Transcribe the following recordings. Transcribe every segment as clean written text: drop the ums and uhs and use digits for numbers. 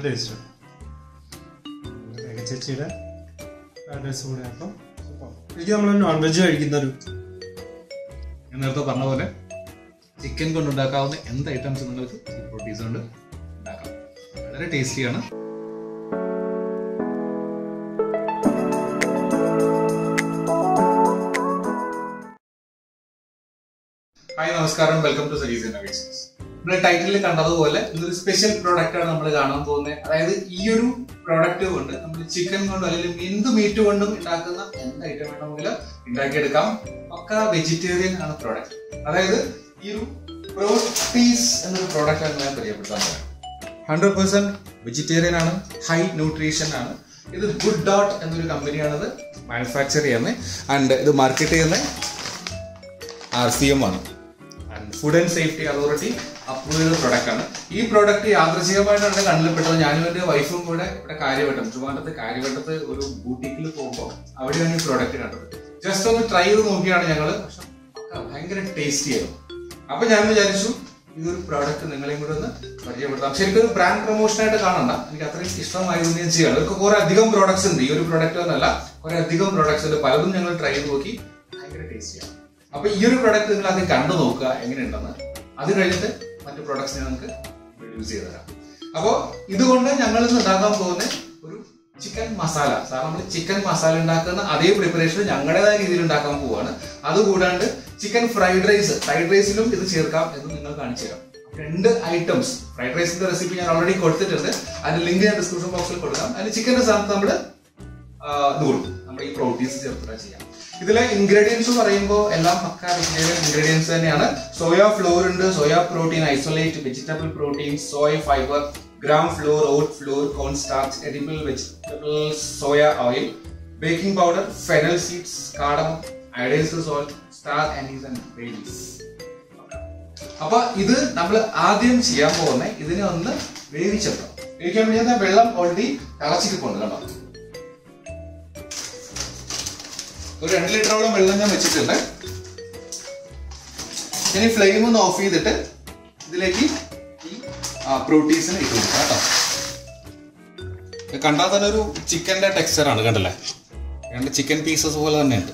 Taste ചേച്ചിയുടെ taste കൂടെ അപ്പം എനിക്ക് നമ്മൾ നോൺ വെജ് കഴിക്കുന്നൊരു ഞാൻ നേരത്തെ പറഞ്ഞ പോലെ ചിക്കൻ കൊണ്ട് ഉണ്ടാക്കാവുന്ന എന്ത് ഐറ്റംസ് നിങ്ങൾക്ക് പ്രോട്ടീസ് കൊണ്ട് ഉണ്ടാക്കാം. വളരെ ടേസ്റ്റിയാണ്. ഹായ്, നമസ്കാരം. Welcome to Saji's innovations. നമ്മുടെ ടൈറ്റിലിൽ കണ്ടതുപോലെ ഇതൊരു സ്പെഷ്യൽ പ്രോഡക്റ്റ് ആണ് നമ്മൾ കാണാൻ പോകുന്നത്. അതായത് ഈ ഒരു പ്രോഡക്റ്റ് കൊണ്ട് നമ്മൾ ചിക്കൻ കൊണ്ടും അല്ലെങ്കിൽ എന്ത് മീറ്റ് കൊണ്ടും ഉണ്ടാക്കുന്ന എന്ത് ഐറ്റം വേണമെങ്കിലും ഉണ്ടാക്കിയെടുക്കാം. ഒക്കെ വെജിറ്റേറിയൻ ആണ് പ്രോഡക്റ്റ്. അതായത് ഈ ഒരു പ്രോട്ടീസ് എന്നൊരു പ്രോഡക്റ്റ് ആണ് ഞാൻ പരിചയപ്പെടുത്താൻ പറയാം. 100% വെജിറ്റേറിയൻ ആണ്, ഹൈ ന്യൂട്രീഷൻ ആണ്. ഇത് ഗുഡ് ഡോട്ട് എന്നൊരു കമ്പനിയാണിത് മാനുഫാക്ചർ ചെയ്യുന്നത്. ആൻഡ് ഇത് മാർക്കറ്റ് ചെയ്യുന്നത് RCM ആണ്. Food and safety authority approve ചെയ്ത പ്രൊഡക്റ്റ് ആണ്. ഈ പ്രോഡക്റ്റ് യാദൃശികമായിട്ടാണ് കണ്ണിൽപ്പെട്ടത്. ഞാനും എൻ്റെ വൈഫും കൂടെ ഇവിടെ കാര്യവട്ടത്ത് ഒരു ബൂട്ടിക്കിൽ പോകുമ്പോൾ അവിടെയാണ് ഈ പ്രോഡക്റ്റ് കണ്ടത്. ജസ്റ്റ് ഒന്ന് ട്രൈ ചെയ്ത് നോക്കിയാണ് ഞങ്ങൾ. പക്ഷെ ഭയങ്കര ടേസ്റ്റി ആയിരുന്നു. അപ്പൊ ഞാൻ വിചാരിച്ചു ഇതൊരു പ്രോഡക്റ്റ് നിങ്ങളെയും കൂടെ ഒന്ന് പരിചയപ്പെടുത്താം. ശരിക്കും ഒരു ബ്രാൻഡ് പ്രൊമോഷൻ ആയിട്ട് കാണണ്ട, എനിക്ക് അത്രയും ഇഷ്ടമായിരുന്നു ഞാൻ ചെയ്യണം. ഇവർക്ക് കുറെ അധികം പ്രോഡക്ട്സ് ഉണ്ട്. ഈ ഒരു പ്രോഡക്റ്റ് ഒന്നല്ല, കുറെ അധികം പ്രോഡക്ട്സ് ഉണ്ട്. പലതും ഞങ്ങൾ ട്രൈ ചെയ്ത് നോക്കി, ഭയങ്കര ടേസ്റ്റിയാണ്. അപ്പൊ ഈ ഒരു പ്രോഡക്റ്റ് നിങ്ങൾ ആദ്യം കണ്ടു നോക്കുക എങ്ങനെയുണ്ടെന്ന്. അത് കഴിഞ്ഞിട്ട് മറ്റു പ്രോഡക്ട്സിനെ നമുക്ക് യൂസ് ചെയ്ത് തരാം. അപ്പോൾ ഇതുകൊണ്ട് ഞങ്ങൾ ഇന്ന് ഉണ്ടാക്കാൻ പോകുന്ന ഒരു ചിക്കൻ മസാല. സാർ നമ്മൾ ചിക്കൻ മസാല ഉണ്ടാക്കുന്ന അതേ പ്രിപ്പറേഷൻ ഞങ്ങളുടേതായ രീതിയിൽ ഉണ്ടാക്കാൻ പോവാണ്. അതുകൂടാണ്ട് ചിക്കൻ ഫ്രൈഡ് റൈസിലും ഇത് ചേർക്കാം എന്ന് നിങ്ങൾ കാണിച്ചു തരാം. 2 ഐറ്റംസ്. ഫ്രൈഡ് റൈസിന്റെ റെസിപ്പി ഞാൻ ഓൾറെഡി കൊടുത്തിട്ടുണ്ട്. അതിന്റെ ലിങ്ക് ഞാൻ ഡിസ്ക്രിപ്ഷൻ ബോക്സിൽ കൊടുക്കാം. അതിന് ചിക്കന്റെ സ്ഥാനത്ത് നമ്മൾ ഈ പ്രോട്ടീൻസ് ചേർത്തിട്ട് ചെയ്യാം. ഇതിലെ ഇൻഗ്രീഡിയൻസ് പറയുമ്പോൾ എല്ലാം പക്ക വെജിറ്റേറിയൻ ഇൻഗ്രീഡിയൻസ് തന്നെയാണ്. സോയ ഫ്ലോർ ഉണ്ട്, soya protein isolate, vegetable protein, soya fibre, gram flour, oat flour, corn starch, edible vegetable soya oil, baking powder, fennel seeds, cardamom, iodised salt, star anise and bay leaves. അപ്പൊ ഇത് നമ്മൾ ആദ്യം ചെയ്യാൻ പോകുന്നത് ഇതിനെ ഒന്ന് വേവിച്ചെടുക്കാം. വേവിക്കാൻ വേണ്ടി വെള്ളം ഓൾറെഡി തിളച്ചിട്ട് പോകുന്നു. കണ്ടോ, ഒരു 2 ലിറ്ററോളം വെള്ളം ഞാൻ വെച്ചിട്ടുണ്ട്. ഇനി ഫ്ലെയിം ഒന്ന് ഓഫ് ചെയ്തിട്ട് ഇതിലേക്ക് ഈ പ്രോട്ടീസിനെ ഇട്ട് കൊടുക്കാം കേട്ടോ. കണ്ടാൽ തന്നെ ഒരു ചിക്കൻ്റെ ടെക്സ്ചർ ആണ്, കണ്ടല്ലേ? 2 ചിക്കൻ പീസസ് പോലെ തന്നെ ഉണ്ട്.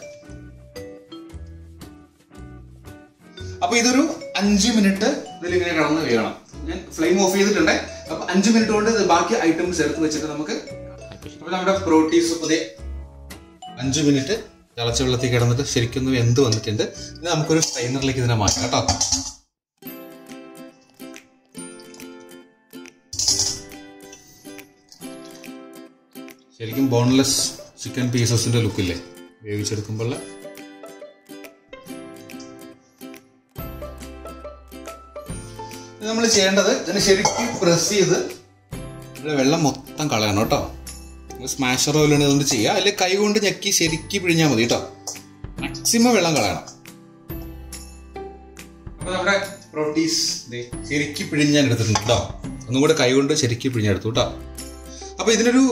അപ്പൊ ഇതൊരു 5 മിനിറ്റ് ഇതിലിങ്ങനെ കിടന്ന് വേണം. ഞാൻ ഫ്ലെയിം ഓഫ് ചെയ്തിട്ടുണ്ട്. അപ്പൊ 5 മിനിറ്റ് കൊണ്ട് ബാക്കി ഐറ്റംസ് എടുത്ത് വെച്ചിട്ട് നമുക്ക് അപ്പൊ നമ്മുടെ പ്രോട്ടീസ് പുതിയ 5 മിനിറ്റ് തിളച്ച വെള്ളത്തിൽ കിടന്നിട്ട് ശരിക്കും വെന്ത് വന്നിട്ടുണ്ട്. ഇനി നമുക്കൊരു സ്ട്രെയിനറിലേക്ക് ഇതിനെ മാറ്റാം കേട്ടോ. ശരിക്കും ബോൺലെസ് ചിക്കൻ പീസസിന്റെ ലുക്കില്ലേ വേവിച്ചെടുക്കുമ്പോൾ. നമ്മൾ ചെയ്യേണ്ടത് ഇതിനെ ശരിക്കും പ്രസ് ചെയ്ത് ഇവിടെ വെള്ളം മൊത്തം കളയണം കേട്ടോ. സ്മാഷർ പോലെയാണ് ഇതുകൊണ്ട് ചെയ്യുക. അല്ലെങ്കിൽ കൈ കൊണ്ട് ഞെക്കി ശരിക്കും പിഴിഞ്ഞാൽ മതി കേട്ടോ. മാക്സിമം വെള്ളം കളയണം. അപ്പൊ നമ്മുടെ പ്രോട്ടീസ് ശരിക്കും പിഴിഞ്ഞാൻ എടുത്തിട്ടുണ്ട് കേട്ടോ. ഒന്നും കൂടെ കൈ കൊണ്ട് ശരിക്കും പിഴിഞ്ഞെടുത്തു കേട്ടോ. അപ്പൊ ഇതിനൊരു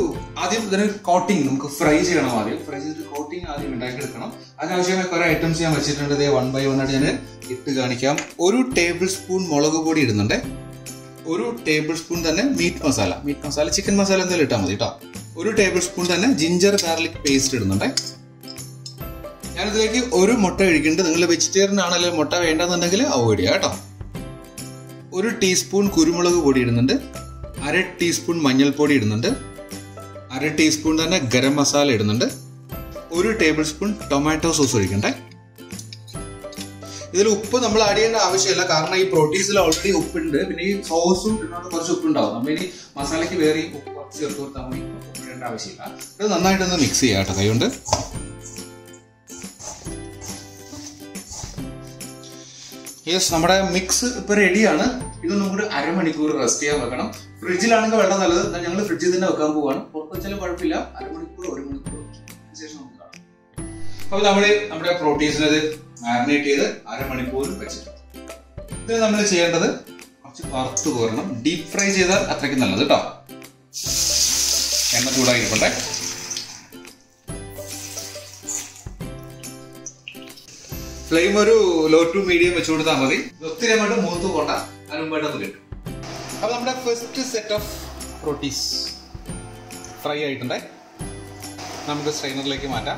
കോട്ടിങ് നമുക്ക് ഫ്രൈ ചെയ്യണം. ഫ്രൈ ചെയ്തിട്ട് കോട്ടിങ് ആദ്യം ഉണ്ടാക്കിയെടുക്കണം. അതിനാവശ്യമായ കുറെ ഐറ്റംസ് ഞാൻ വെച്ചിട്ടുണ്ട്. 1 by 1 ആയിട്ട് ഞാൻ ഇട്ട് കാണിക്കാം. 1 ടേബിൾ സ്പൂൺ മുളക് പൊടി ഇടുന്നുണ്ട്. 1 ടേബിൾ സ്പൂൺ തന്നെ മീറ്റ് മസാല ചിക്കൻ മസാല എന്തായാലും ഇട്ടാൽ മതി കേട്ടോ. 1 ടേബിൾ സ്പൂൺ തന്നെ ജിഞ്ചർ ഗാർലിക് പേസ്റ്റ് ഇടുന്നുണ്ട്. ഞാനിതിലേക്ക് 1 മുട്ട കഴിക്കുന്നുണ്ട്. നിങ്ങൾ വെജിറ്റേറിയൻ ആണെങ്കിൽ മുട്ട വേണ്ടെന്നുണ്ടെങ്കിൽ അവോയ്ഡ് ചെയ്യുക കേട്ടോ. 1 ടീസ്പൂൺ കുരുമുളക് പൊടി ഇടുന്നുണ്ട്. 1/2 ടീസ്പൂൺ മഞ്ഞൾപ്പൊടി ഇടുന്നുണ്ട്. 1/2 ടീസ്പൂൺ തന്നെ ഗരം മസാല ഇടുന്നുണ്ട്. 1 ടേബിൾ സ്പൂൺ ടൊമാറ്റോ സോസ് ഒഴിക്കണ്ടേ. ഇതിൽ ഉപ്പ് നമ്മൾ ആഡ് ചെയ്യേണ്ട ആവശ്യമില്ല, കാരണം ഈ പ്രോട്ടീസിൽ ഓൾറെഡി ഉപ്പുണ്ട്. പിന്നെ ഈ സോസും കുറച്ച് ഉപ്പുണ്ടാവും. നമ്മൾ ഇനി മസാലയ്ക്ക് വേറെ ഉപ്പ് കുറച്ച് ചേർത്ത് കൊടുത്താൽ മതി, ഉപ്പിടേണ്ട ആവശ്യമില്ല. ഇത് നന്നായിട്ടൊന്ന് മിക്സ് ചെയ്യാം കേട്ടോ കൈകൊണ്ട്. യെസ്, നമ്മുടെ മിക്സ് ഇപ്പൊ റെഡിയാണ്. ഇത് നമുക്ക് 1/2 മണിക്കൂർ റെസ്റ്റ് ചെയ്യാൻ വെക്കണം. ഫ്രിഡ്ജിലാണെങ്കിൽ വെള്ളം നല്ലത്. ഞങ്ങൾ ഫ്രിഡ്ജിൽ തന്നെ വെക്കാൻ പോവാണ്. പുറത്ത് വെച്ചാലും കുഴപ്പമില്ല. 1/2 മണിക്കൂർ 1 മണിക്കൂർ ശേഷം നമുക്ക് കാണാം. അപ്പൊ നമ്മുടെ പ്രോട്ടീൻസിനത് മാരിനേറ്റ് ചെയ്ത് 1/2 മണിക്കൂർ വെച്ചിട്ടുണ്ട്. ഇത് നമ്മൾ ചെയ്യേണ്ടത് കുറച്ച് വറുത്ത് കോരണം. ഡീപ് ഫ്രൈ ചെയ്താൽ അത്രയ്ക്ക് നല്ലത് കേട്ടോ. എണ്ണ ചൂടാക്കിയിട്ടുണ്ടേ. ഫ്ലെയിം ഒരു ലോ ടു മീഡിയം വെച്ച് കൊടുത്താൽ മതി. ഒത്തിരി അങ്ങോട്ട് മൂത്ത് പോണ്ട, അതിന് മുമ്പായിട്ട് അത് കിട്ടും. അപ്പോൾ നമ്മുടെ ഫസ്റ്റ് സെറ്റ് ഓഫ് പ്രോട്ടീസ് ഫ്രൈ ആയിട്ടുണ്ടേ. നമുക്ക് സ്ട്രെയിനറിലേക്ക് മാറ്റാം.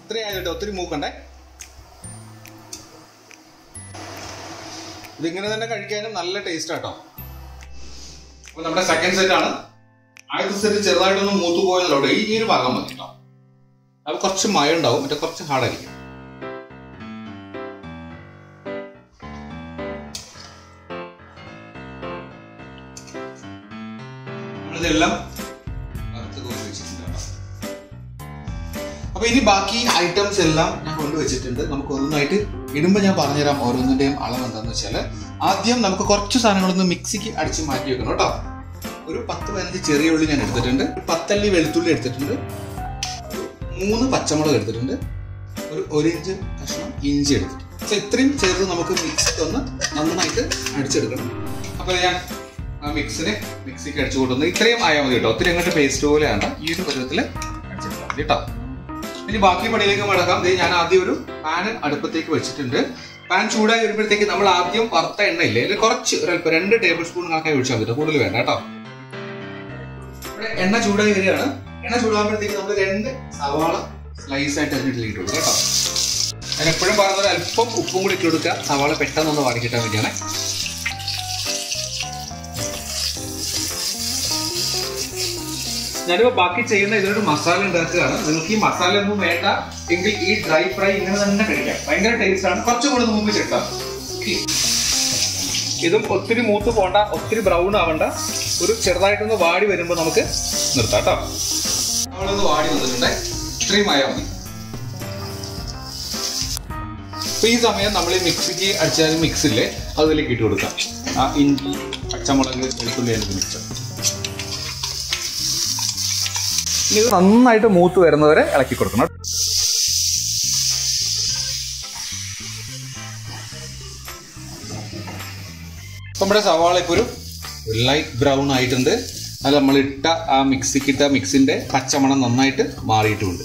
ഇത്രയും ആയിട്ട് ഒത്തിരി മൂക്കണ്ടേ. ഇതിങ്ങനെ തന്നെ കഴിക്കാനും നല്ല ടേസ്റ്റ് ആട്ടോ. അപ്പോൾ നമ്മുടെ സെക്കൻഡ് സെറ്റ് ആണ്. ആദ്യത്തെ സെറ്റ് ചെറുതായിട്ടൊന്ന് മൂത്തു പോയതോടെ ഈ ഒരു ഭാഗം മതി കേട്ടോ. അപ്പോൾ കുറച്ച് മയം ഉണ്ടാവും, മറ്റേ കുറച്ച് ഹാർഡായിരിക്കും. നമ്മളിതെല്ലാം അപ്പൊ ഇനി ബാക്കി ഐറ്റംസ് എല്ലാം ഞാൻ കൊണ്ടുവച്ചിട്ടുണ്ട്. നമുക്ക് ഒന്നായിട്ട് ഇടുമ്പോൾ ഞാൻ പറഞ്ഞുതരാം ഓരോന്നിന്റെയും അളവ് എന്താണെന്ന് വെച്ചാല്, ആദ്യം നമുക്ക് കുറച്ച് സാധനങ്ങളൊന്ന് മിക്സിക്ക് അടിച്ച് മാറ്റി വെക്കണം കേട്ടോ. ഒരു 10-15 ചെറിയ ഉള്ളി ഞാൻ എടുത്തിട്ടുണ്ട്, 10 അല്ലി വെളുത്തുള്ളി എടുത്തിട്ടുണ്ട്, 3 പച്ചമുളക് എടുത്തിട്ടുണ്ട്, ഒരു 1 ഇഞ്ച് കഷ്ണം ഇഞ്ചി എടുത്തിട്ടുണ്ട്. സോ ഇത്രയും ചേർത്ത് നമുക്ക് മിക്സിക്ക് ഒന്ന് നന്നായിട്ട് അടിച്ചെടുക്കണം. അപ്പോൾ ഞാൻ ആ മിക്സിക്ക് അടിച്ചു കൊണ്ടുവന്ന് ഇത്രയും ആയാൽ മതി കേട്ടോ. ഒത്തിരി അങ്ങോട്ട് പേസ്റ്റ് പോലെ വേണ്ട, ഈ ഒരു പരുവത്തിൽ അടിച്ചെടുത്താൽ മതി കേട്ടോ. ഇനി ബാക്കി പണിയിലേക്ക് മടക്കാം. ഞാൻ ആദ്യം ഒരു പാൻ അടുപ്പത്തേക്ക് വെച്ചിട്ടുണ്ട്. പാൻ ചൂടായി വരുമ്പോഴത്തേക്ക് നമ്മൾ ആദ്യം വറുത്ത എണ്ണയില്ലേ, അതിൽ കുറച്ച് ഒരല്പം 2 ടേബിൾ സ്പൂൺ കണക്കായി ഒഴിച്ചാൽ മതി, കൂടുതൽ വേണ്ട കേട്ടോ. ഇവിടെ എണ്ണ ചൂടായി വരികയാണ്. എണ്ണ ചൂടാകുമ്പോഴത്തേക്ക് നമ്മൾ 2 സവാള സ്ലൈസ് ആയിട്ട് അതിനിട്ട് കൊടുക്കുക കേട്ടോ. ഞാൻ എപ്പോഴും പറയുന്നത് അല്പം ഉപ്പും കൂടി ഇട്ട് കൊടുക്കുക, സവാള പെട്ടെന്നൊന്ന് വാടി കിട്ടാൻ വേണ്ടിയാണ്. ഞാനിപ്പോൾ ബാക്കി ചെയ്യുന്ന ഇതിനൊരു മസാല ഉണ്ടാക്കുകയാണ്. നിങ്ങൾക്ക് ഈ മസാല ഒന്നും വേണ്ട എങ്കിൽ ഈ ഡ്രൈ ഫ്രൈ ഇങ്ങനെ തന്നെ കഴിക്കാം, ഭയങ്കര ടേസ്റ്റ് ആണ്. കുറച്ചും കൂടെ മുമ്പ് ചേർക്കാം. ഇതും ഒത്തിരി മൂത്ത് പോണ്ട, ഒത്തിരി ബ്രൗൺ ആവണ്ട, ഒരു ചെറുതായിട്ടൊന്ന് വാടി വരുമ്പോൾ നമുക്ക് നിർത്താം കേട്ടോ. നമ്മളൊന്ന് വാടി വന്നിട്ടുണ്ട്, ഇത്രയും ആയാൽ മതി. അപ്പൊ ഈ സമയം നമ്മൾ ഈ മിക്സിക്ക് അടിച്ചാൽ മിക്സില്ലേ അതിലേക്ക് ഇട്ട് കൊടുക്കാം. ആ ഇഞ്ചി പച്ചമുളക് വെളുത്തുള്ളി അതിലേക്ക് മിക്സ്. ഇനി ഇത് നന്നായിട്ട് മൂത്ത് വരുന്നവരെ ഇളക്കി കൊടുക്കണം. ഇപ്പം നമ്മുടെ സവാള ഇപ്പോൾ ഒരു ലൈറ്റ് ബ്രൗൺ ആയിട്ടുണ്ട്. അത് നമ്മളിട്ട ആ മിക്സിന്റെ പച്ചമണം നന്നായിട്ട് മാറിയിട്ടുമുണ്ട്.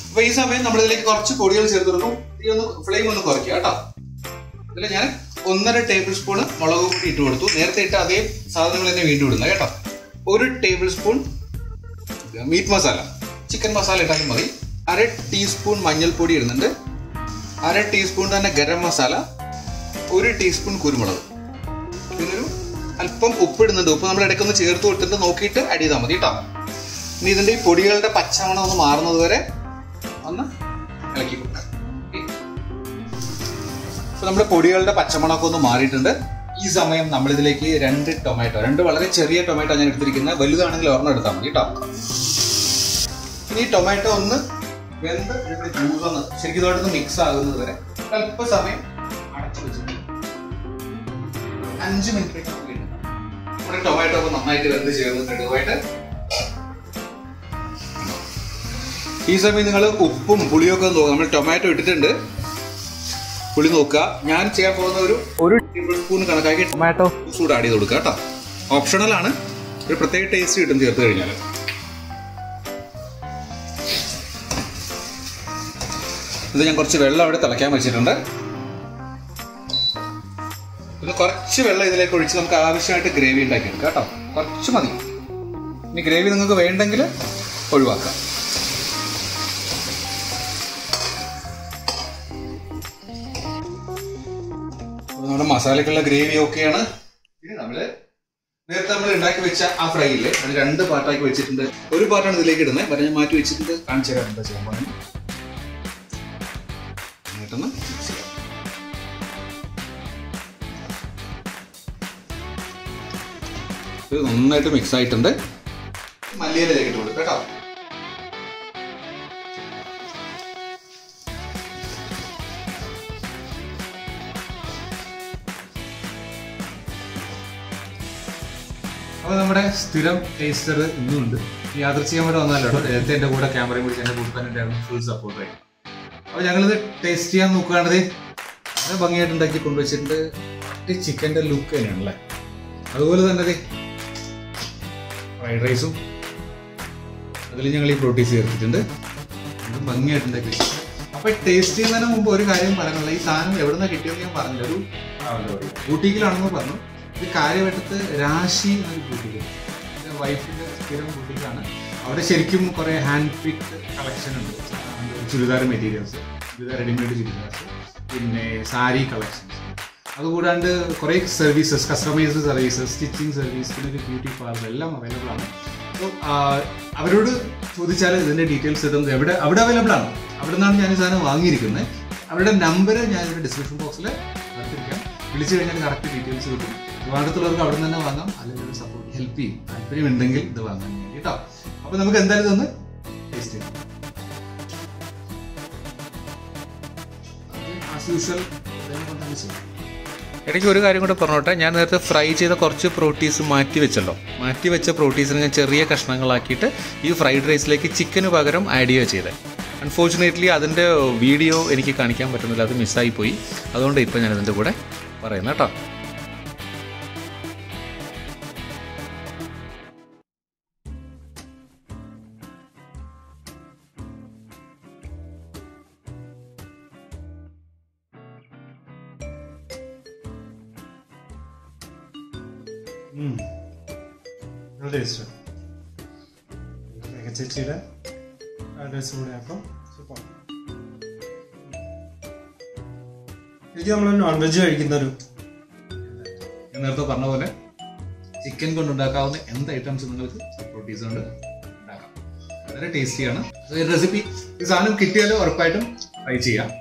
അപ്പൊ ഈ സമയം നമ്മളിതിലേക്ക് കുറച്ച് പൊടികൾ ചേർത്ത് കൊടുക്കും. ഈ ഒന്ന് ഫ്ലെയിം ഒന്ന് കുറയ്ക്കുക കേട്ടോ. ഇതിൽ ഞാൻ 1.5 ടേബിൾ സ്പൂൺ മുളക് പൊടി ഇട്ട് കൊടുത്തു. നേരത്തെ ഇട്ട അതേ സാധനങ്ങൾ തന്നെ വീണ്ടും ഇടുന്നത് കേട്ടോ. 1 tablespoon meat masala, chicken masala ഇട്ടാലും മതി. 1/2 ടീസ്പൂൺ മഞ്ഞൾപ്പൊടി ഇടുന്നുണ്ട്. 1/2 ടീസ്പൂൺ തന്നെ ഗരം മസാല, 1 ടീസ്പൂൺ കുരുമുളക്, പിന്നെ ഒരു അല്പം ഉപ്പ് ഇടുന്നുണ്ട്. ഉപ്പ് നമ്മൾ ഇടയ്ക്കൊന്ന് ചേർത്ത് കൊടുത്തിട്ട് നോക്കിയിട്ട് ആഡ് ചെയ്താൽ മതി കേട്ടോ. ഇനി ഇതിന്റെ ഈ പൊടികളുടെ പച്ചമണം ഒന്ന് മാറുന്നത് വരെ ഒന്ന് ഇളക്കി കൊടുക്കാം. ഇപ്പൊ നമ്മുടെ പൊടികളുടെ പച്ചമണമൊക്കെ ഒന്ന് മാറിയിട്ടുണ്ട്. ഈ സമയം നമ്മളിതിലേക്ക് 2 ടൊമാറ്റോ, 2 വളരെ ചെറിയ ടൊമാറ്റോ ഞാൻ എടുത്തിരിക്കുന്നത്, വലുതാണെങ്കിൽ ഒരെണ്ണം എടുത്താൽ മതി കേട്ടോ. ഇനി ടൊമാറ്റോ ഒന്ന് വെന്ത് ജ്യൂസ് ഒന്ന് ശരിക്കും ഇതോടൊന്ന് മിക്സ് ആകുന്നത് വരെ അല്പ സമയം അടച്ചു വെച്ചിട്ട് 5 മിനിറ്റ് നമ്മുടെ ടൊമാറ്റോ ഒക്കെ നന്നായിട്ട് വെന്ത് ചേർന്നിട്ടുണ്ട് ഇതുമായിട്ട്. ഈ സമയം നിങ്ങൾ ഉപ്പും പുളിയൊക്കെ നോക്കുക. നമ്മൾ ടൊമാറ്റോ ഇട്ടിട്ടുണ്ട്, പുളി നോക്കുക. ഞാൻ ചെയ്യാൻ പോകുന്ന ഒരു ടേബിൾ സ്പൂൺ കണക്കാക്കി ടൊമാറ്റോ സൂഡ് ആഡ് ചെയ്ത് കൊടുക്കുക കേട്ടോ. ഓപ്ഷണൽ ആണ്, ഒരു പ്രത്യേക ടേസ്റ്റ് കിട്ടും ചേർത്ത് കഴിഞ്ഞാൽ. ഇത് ഞാൻ കുറച്ച് വെള്ളം അവിടെ തിളയ്ക്കാൻ വെച്ചിട്ടുണ്ട്. പിന്നെ കുറച്ച് വെള്ളം ഇതിലേക്ക് ഒഴിച്ച് നമുക്ക് ആവശ്യമായിട്ട് ഗ്രേവി ഉണ്ടാക്കിയെടുക്കാം കേട്ടോ. കുറച്ച് മതി. ഇനി ഗ്രേവി നിങ്ങൾക്ക് വേണ്ടെങ്കിൽ ഒഴിവാക്കാം. നമ്മുടെ മസാലക്കുള്ള ഗ്രേവി ഓക്കെയാണ്. ഇനി നേരത്തെ നമ്മൾ ഉണ്ടാക്കി വെച്ച ആ ഫ്രൈ ഇല്ലേ, അത് 2 പാർട്ടാക്കി വെച്ചിട്ടുണ്ട്. ഒരു പാർട്ടാണ് ഇതിലേക്ക് ഇടുന്നത്, പറഞ്ഞ് മാറ്റി വെച്ചിട്ടുണ്ട്. കാണിച്ചു തരാം എന്താ ചെയ്യാൻ പോകുന്നത്. എന്നിട്ടൊന്ന് മിക്സ് ചെയ്യാം. ഇത് നന്നായിട്ട് മിക്സ് ആയിട്ടുണ്ട്. മല്ലിയിലേക്ക് ഇട്ട് കൊടുക്കാം കേട്ടോ. അപ്പോൾ നമ്മുടെ സ്ഥിരം ടേസ്റ്റർ ഇന്നും ഉണ്ട്. യാദൃച്ഛികമായിട്ട് വന്നാലോ കേട്ടോ. നേരത്തെ എൻ്റെ കൂടെ ക്യാമറയും പിടിച്ച് എൻ്റെ കൂടെ തന്നെ ഉണ്ടായിരുന്നു, ഫുൾ സപ്പോർട്ടായി. അപ്പോൾ ഞങ്ങളിത് ടേസ്റ്റ് ചെയ്യാൻ നോക്കുകയാണത്. വളരെ ഭംഗിയായിട്ട് ഉണ്ടാക്കി കൊണ്ടുവച്ചിട്ടുണ്ട്. ഈ ചിക്കൻ്റെ ലുക്ക് തന്നെയാണല്ലേ. അതുപോലെ തന്നെ ഫ്രൈഡ് റൈസും അതിൽ ഞങ്ങൾ ഈ പ്രോട്ടീസ് ചേർത്തിട്ടുണ്ട്. അത് ഭംഗിയായിട്ട് ഉണ്ടാക്കി വെച്ചിട്ടുണ്ട്. അപ്പോൾ ടേസ്റ്റ് ചെയ്യുന്നതിന് മുമ്പ് ഒരു കാര്യം പറയാനുള്ള, ഈ സാധനം എവിടെ നിന്നാണ് കിട്ടിയെന്ന് ഞാൻ പറഞ്ഞില്ല. ഒരു ഊട്ടിയിലാണെന്ന് പറഞ്ഞു. ഇത് കാര്യവട്ടത്ത് രാശി എന്നൊരു ബൂട്ടിക്ക്, എൻ്റെ വൈഫിൻ്റെ സ്ഥിരം ബൂട്ടിക്കാണ്. അവിടെ ശരിക്കും കുറേ ഹാൻഡ് പിക്ഡ് കളക്ഷൻ ഉണ്ട്. ചുരിദാർ മെറ്റീരിയൽസ്, ചുരിദാർ റെഡിമെയ്ഡ് ചുരിദാർസ്, പിന്നെ സാരി കളക്ഷൻസ്, അതുകൂടാണ്ട് കുറേ services, customised services, stitching service, പിന്നെ ഒരു ബ്യൂട്ടി പാർലർ എല്ലാം അവൈലബിൾ ആണ്. അപ്പോൾ അവരോട് ചോദിച്ചാൽ ഇതിൻ്റെ ഡീറ്റെയിൽസ് ഇടുന്നത് അവിടെ അവൈലബിൾ ആണ്. അവിടെ നിന്നാണ് ഞാൻ ഈ സാധനം വാങ്ങിയിരിക്കുന്നത്. അവരുടെ നമ്പർ ഞാൻ ഇതിൻ്റെ ഡിസ്ക്രിപ്ഷൻ ബോക്സിൽ കൊടുത്തിരിക്കാം. വിളിച്ചു കഴിഞ്ഞാൽ കറക്റ്റ് ഡീറ്റെയിൽസ് കിട്ടും. ട്രിവാൻഡ്രത്തുള്ളവർക്ക് അവിടെ നിന്ന് തന്നെ വാങ്ങാം, അല്ലെങ്കിൽ സപ്പോർട്ട് ഹെൽപ്പ് ചെയ്യും, താല്പര്യം ഉണ്ടെങ്കിൽ ഇത് വാങ്ങാൻ വേണ്ടി കേട്ടോ. അപ്പോൾ നമുക്ക് എന്തായാലും ഇതൊന്ന് ടേസ്റ്റ് ചെയ്യാം. ആസ് യൂഷ്വൽ ഇടയ്ക്ക് ഒരു കാര്യം കൂടെ പറഞ്ഞോട്ടെ. ഞാൻ നേരത്തെ ഫ്രൈ ചെയ്ത കുറച്ച് പ്രോട്ടീസ് മാറ്റി വെച്ചല്ലോ. മാറ്റി വെച്ച പ്രോട്ടീസിനെ ഞാൻ ചെറിയ കഷ്ണങ്ങളാക്കിയിട്ട് ഈ ഫ്രൈഡ് റൈസിലേക്ക് ചിക്കന് പകരം ആഡ് ചെയ്യുക ചെയ്തത്. അൺഫോർച്ചുനേറ്റ്ലി അതിൻ്റെ വീഡിയോ എനിക്ക് കാണിക്കാൻ പറ്റുന്നില്ല, അത് മിസ്സായി പോയി. അതുകൊണ്ട് ഇപ്പോൾ ഞാൻ ഇതിൻ്റെ കൂടെ പറയുന്നത് കേട്ടോ. നല്ല ടേസ്റ്റ്. ചേച്ചിയുടെ അഡ്രസ് കൂടെ അപ്പം സൂപ്പർ. എനിക്ക് നമ്മൾ നോൺ വെജ് കഴിക്കുന്നൊരു, ഞാൻ നേരത്തെ പറഞ്ഞ പോലെ ചിക്കൻ കൊണ്ടുണ്ടാക്കാവുന്ന എന്ത് ഐറ്റംസ് നിങ്ങൾക്ക് പ്രോട്ടീസ് കൊണ്ട് ഉണ്ടാക്കാം. വളരെ ടേസ്റ്റിയാണ്. ഈ റെസിപ്പി, ഈ സാധനം കിട്ടിയാലും ഉറപ്പായിട്ടും ട്രൈ ചെയ്യാം.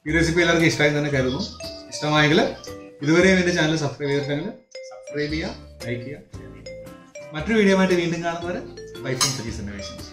ഈ റെസിപ്പി എല്ലാവർക്കും ഇഷ്ടമായി തന്നെ കരുതുന്നു. ഇഷ്ടമായെങ്കിൽ ഇതുവരെയും എൻ്റെ ചാനൽ സബ്സ്ക്രൈബ് ചെയ്തിട്ടുണ്ടെങ്കിൽ സബ്സ്ക്രൈബ് ചെയ്യുക, ലൈക്ക് ചെയ്യുക. മറ്റൊരു വീഡിയോ ആയിട്ട് വീണ്ടും കാണുന്നവരെ ബൈ ഫ്രം സജീസ് ഇന്നോവേഷൻസ്.